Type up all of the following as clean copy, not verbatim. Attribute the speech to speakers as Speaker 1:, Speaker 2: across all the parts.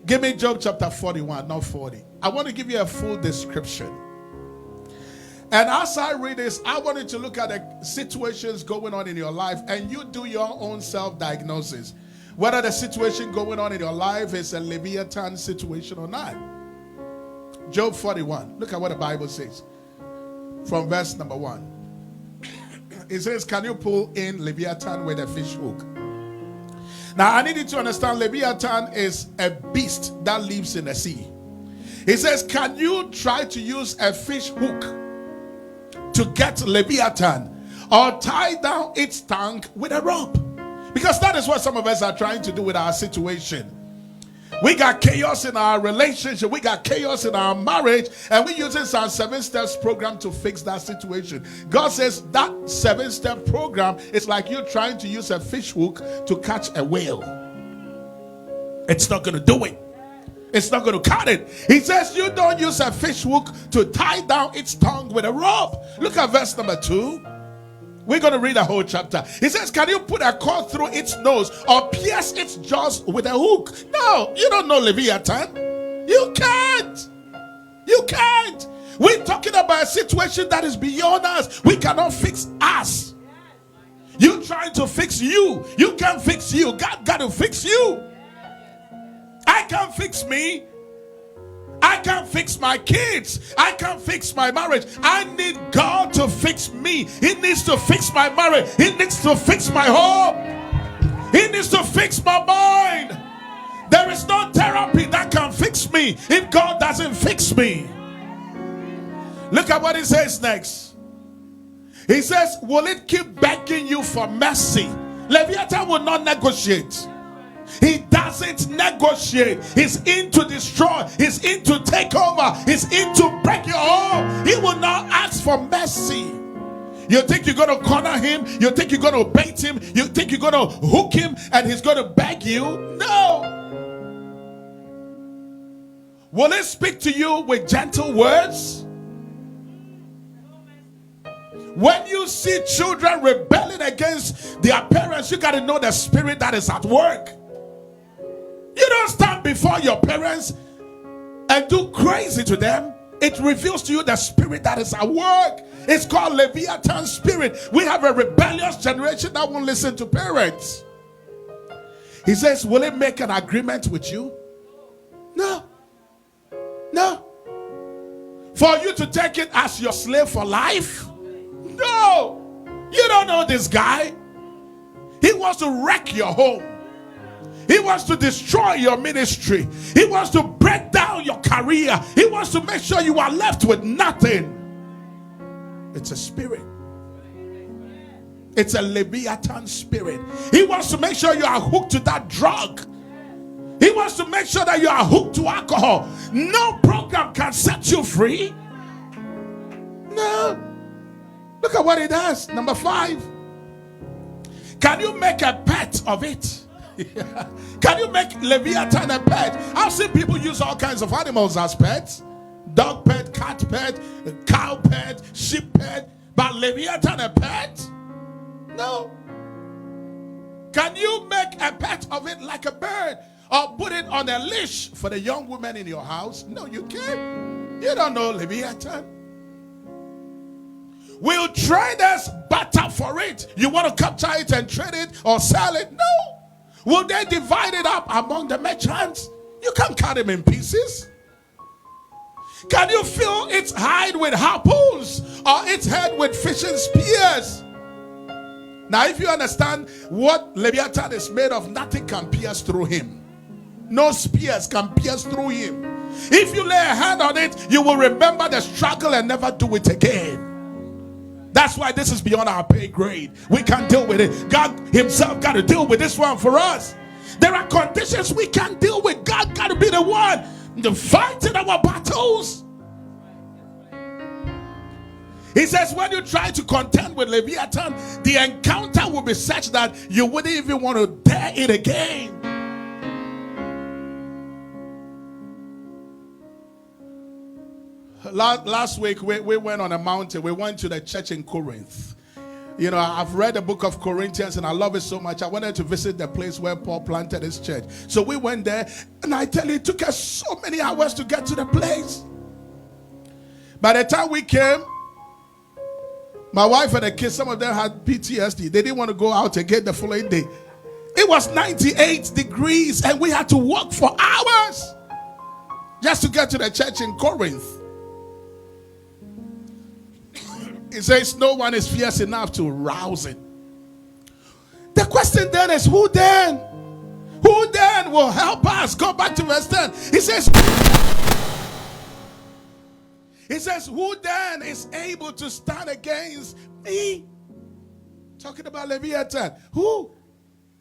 Speaker 1: Give me Job chapter 41, not 40. I want to give you a full description. And as I read this, I want you to look at the situations going on in your life and you do your own self-diagnosis. Whether the situation going on in your life is a Leviathan situation or not. Job 41. Look at what the Bible says. From verse number 1. It says, can you pull in Leviathan with a fish hook? Now I need you to understand Leviathan is a beast that lives in the sea. He says, can you try to use a fish hook to get Leviathan or tie down its tongue with a rope? Because that is what some of us are trying to do with our situation. We got chaos in our relationship. We got chaos in our marriage. And we're using some 7 steps program to fix that situation. God says that 7-step program is like you trying to use a fish hook to catch a whale. It's not going to do it. It's not going to cut it. He says you don't use a fish hook to tie down its tongue with a rope. Look at verse number 2. We're going to read the whole chapter. He says, can you put a cord through its nose or pierce its jaws with a hook? No, you don't know Leviathan. You can't. You can't. We're talking about a situation that is beyond us. We cannot fix us. You trying to fix you. You can't fix you. God got to fix you. I can't fix me. I can't fix my kids. I can't fix my marriage. I need God to fix me. He needs to fix my marriage. He needs to fix my home. He needs to fix my mind. There is no therapy that can fix me if God doesn't fix me. Look at what he says next. He says, will it keep begging you for mercy? Leviathan will not negotiate. He doesn't negotiate. He's in to destroy. He's in to take over. He's in to break your home. He will not ask for mercy. You think you're going to corner him? You think you're going to bait him? You think you're going to hook him and he's going to beg you? No. Will he speak to you with gentle words? When you see children rebelling against their parents, you got to know the spirit that is at work. You don't stand before your parents and do crazy to them. It reveals to you the spirit that is at work. It's called Leviathan spirit. We have a rebellious generation that won't listen to parents. He says, will it make an agreement with you? No. No. For you to take it as your slave for life? No. You don't know this guy. He wants to wreck your home. He wants to destroy your ministry. He wants to break down your career. He wants to make sure you are left with nothing. It's a spirit. It's a Leviathan spirit. He wants to make sure you are hooked to that drug. He wants to make sure that you are hooked to alcohol. No program can set you free. No. Look at what it does. Number 5. Can you make a pet of it? Can you make Leviathan a pet? I've seen people use all kinds of animals as pets. Dog pet, cat pet, cow pet, sheep pet. But Leviathan a pet? No. Can you make a pet of it like a bird? Or put it on a leash for the young women in your house? No, you can't. You don't know Leviathan. Will traders barter for it? You want to capture it and trade it or sell it? No. Will they divide it up among the merchants? You can't cut them in pieces. Can you fill its hide with harpoons or its head with fishing spears? Now, if you understand what Leviathan is made of, nothing can pierce through him. No spears can pierce through him. If you lay a hand on it, you will remember the struggle and never do it again. That's why this is beyond our pay grade. We can't deal with it. God himself got to deal with this one for us. There are conditions we can't deal with. God got to be the one to fight in our battles. He says when you try to contend with Leviathan, the encounter will be such that you wouldn't even want to dare it again. Last week we went on a mountain. We went to the church in Corinth. You know, I've read the book of Corinthians and I love it so much. I wanted to visit the place where Paul planted his church. So we went there, and I tell you, it took us so many hours to get to the place. By the time we came, my wife and the kids, some of them had PTSD. They didn't want to go out again the following day. It was 98 degrees and we had to walk for hours just to get to the church in Corinth. It says no one is fierce enough to rouse it. The question then is, who then? Who then will help us? Go back to verse 10. He says, who then is able to stand against me? Talking about Leviathan. Who?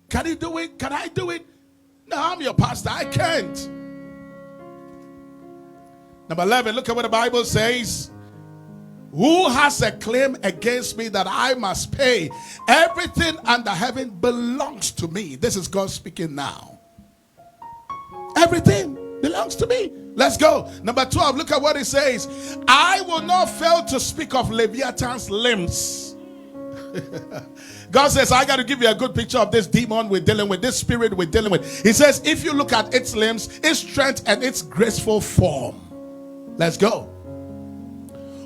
Speaker 1: Can he do it? Can I do it? No, I'm your pastor. I can't. Number 11, look at what the Bible says. Who has a claim against me that I must pay? Everything under heaven belongs to me. This is God speaking now. Everything belongs to me. Let's go. Number 12, look at what it says. I will not fail to speak of Leviathan's limbs. God says, I got to give you a good picture of this demon we're dealing with, this spirit we're dealing with. He says, if you look at its limbs, its strength, and its graceful form. Let's go.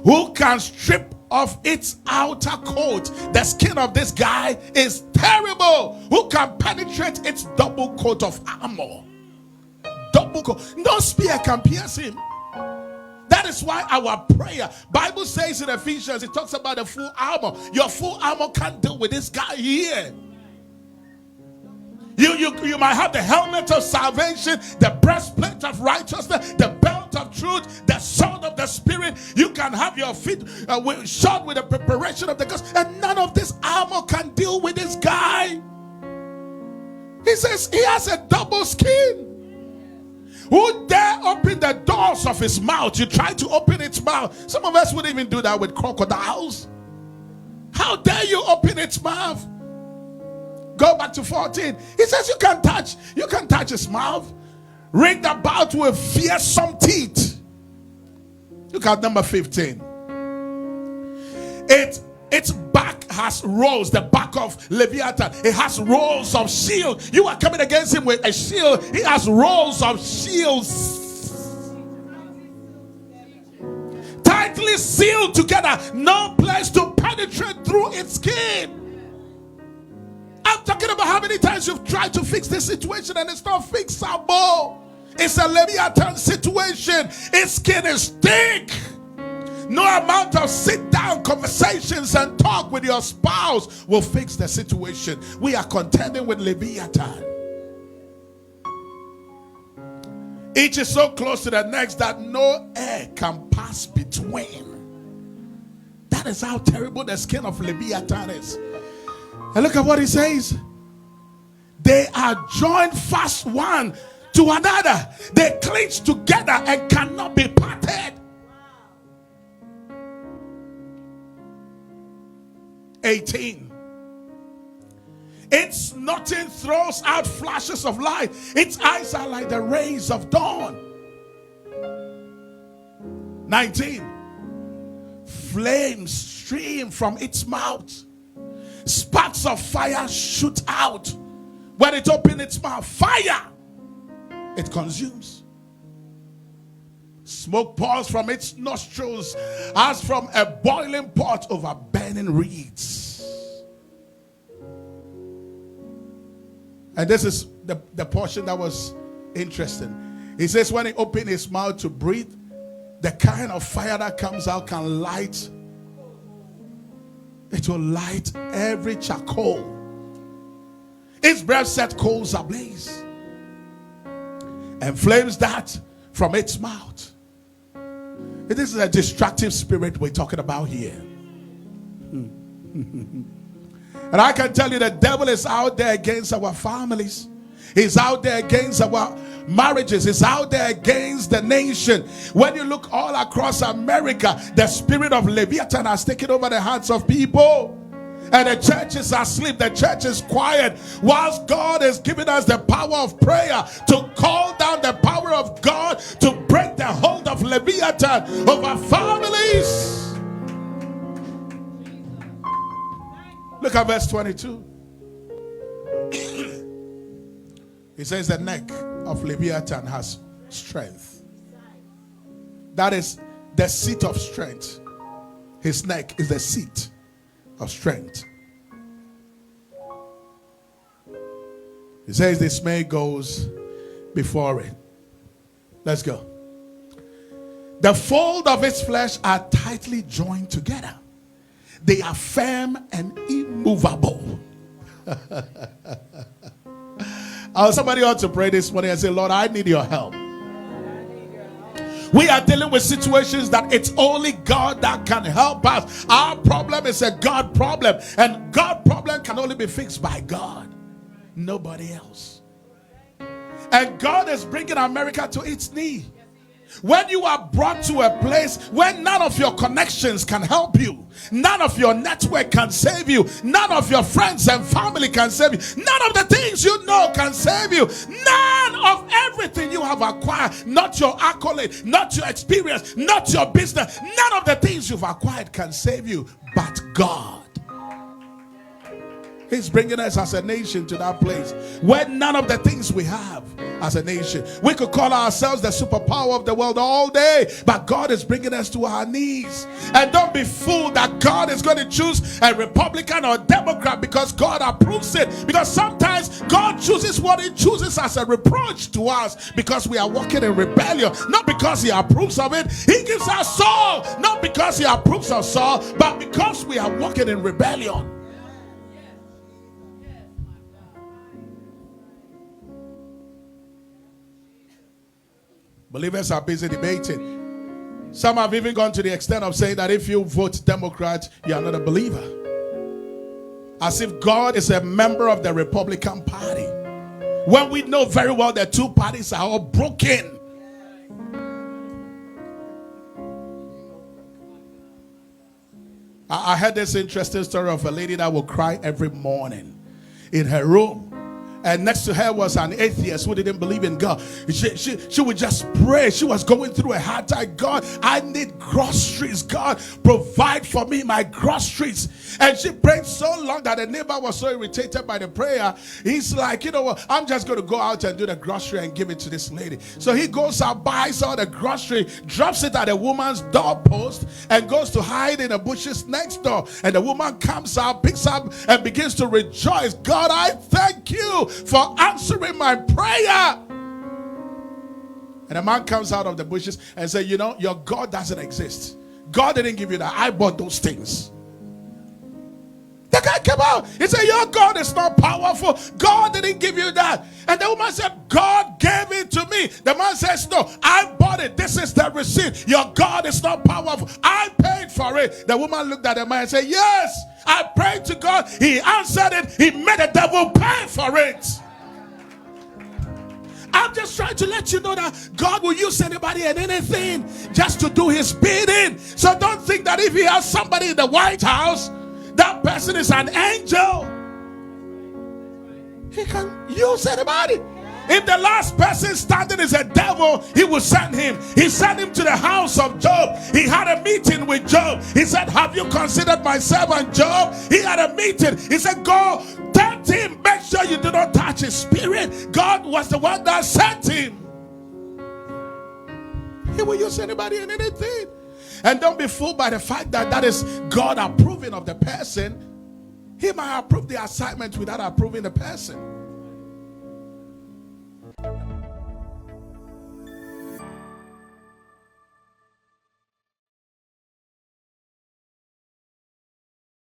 Speaker 1: Who can strip off its outer coat? The skin of this guy is terrible. Who can penetrate its double coat of armor? Double coat. No spear can pierce him. That is why our prayer, Bible says in Ephesians, it talks about the full armor. Your full armor can't deal with this guy here. You might have the helmet of salvation, the breastplate of righteousness, the belt of truth, the sword of the spirit. You can have your feet shod with the preparation of the gospel, and none of this armor can deal with this guy. He says he has a double skin. Who dare open the doors of his mouth? You try to open its mouth. Some of us wouldn't even do that with crocodiles. How dare you open its mouth? Go back to 14. He says you can touch his mouth. Ringed about with fearsome teeth. Look at number 15. Its back has rows, the back of Leviathan. It has rows of shield. You are coming against him with a shield. He has rows of shields. Tightly sealed together. No place to penetrate through its skin. I'm talking about how many times you've tried to fix this situation and it's not fixable. It's a Leviathan situation. Its skin is thick. No amount of sit-down conversations and talk with your spouse will fix the situation. We are contending with Leviathan. Each is so close to the next that no air can pass between. That is how terrible the skin of Leviathan is. And look at what he says. They are joined fast one to another. They clinch together and cannot be parted. 18. Its nothing throws out flashes of light. Its eyes are like the rays of dawn. 19. Flames stream from its mouth. Sparks of fire shoot out. When it opens its mouth, fire, it consumes. Smoke pours from its nostrils as from a boiling pot over burning reeds. And this is the portion that was interesting. He says when he opened his mouth to breathe, the kind of fire that comes out can light. It will light every charcoal. Its breath set coals ablaze and flames that from its mouth. This is a destructive spirit we're talking about here. And I can tell you the devil is out there against our families. He's out there against our marriages. He's out there against the nation. When you look all across America, the spirit of Leviathan has taken over the hearts of people. And the church is asleep. The church is quiet. Whilst God is giving us the power of prayer to call down the power of God to break the hold of Leviathan over families. Look at verse 22. He says the neck of Leviathan has strength. That is the seat of strength. His neck is the seat of strength. He says dismay goes before it. Let's go. The fold of its flesh are tightly joined together. They are firm and immovable. Somebody ought to pray this morning and say, Lord, I need your help. We are dealing with situations that it's only God that can help us. Our problem is a God problem, and God problem can only be fixed by God, nobody else. And God is bringing America to its knee. When you are brought to a place where none of your connections can help you, none of your network can save you, none of your friends and family can save you, none of the things you know can save you, none of everything you have acquired, not your accolade, not your experience, not your business, none of the things you've acquired can save you, but God. He's bringing us as a nation to that place where none of the things we have as a nation, we could call ourselves the superpower of the world all day, but God is bringing us to our knees. And don't be fooled that God is going to choose a Republican or a Democrat because God approves it, because sometimes God chooses what he chooses as a reproach to us because we are walking in rebellion, not because he approves of it. He gives us Saul not because he approves of Saul, but because we are walking in rebellion. Believers are busy debating. Some have even gone to the extent of saying that if you vote Democrat, you are not a believer. As if God is a member of the Republican Party, when we know very well the two parties are all broken. I heard this interesting story of a lady that will cry every morning in her room. And next to her was an atheist who didn't believe in God. She would just pray. She was going through a hard time. God, I need groceries. God, provide for me my groceries. And she prayed so long that the neighbor was so irritated by the prayer. He's like, you know what? I'm just going to go out and do the grocery and give it to this lady. So he goes out, buys all the grocery, drops it at a woman's doorpost, and goes to hide in the bushes next door. And the woman comes out, picks up, and begins to rejoice. God, I thank you for answering my prayer. And the man comes out of the bushes and says, you know, your God doesn't exist. God didn't give you that. I bought those things. The guy came out. He said, your God is not powerful. God didn't give you that. And the woman said, God gave it to me. The man says, no, I bought it. This is the receipt. Your God is not powerful. I paid for it. The woman looked at the man and said, yes, I prayed to God. He answered it. He made the devil pay for it. I'm just trying to let you know that God will use anybody and anything just to do his bidding. So don't think that if he has somebody in the White House, that person is an angel. He can use anybody. If the last person standing is a devil, he will send him. He sent him to the house of Job. He had a meeting with Job. He said, have you considered my servant Job? He had a meeting. He said, go tempt him. Make sure you do not touch his spirit. God was the one that sent him. He will use anybody and anything. And don't be fooled by the fact that that is God approving of the person. He might approve the assignment without approving the person.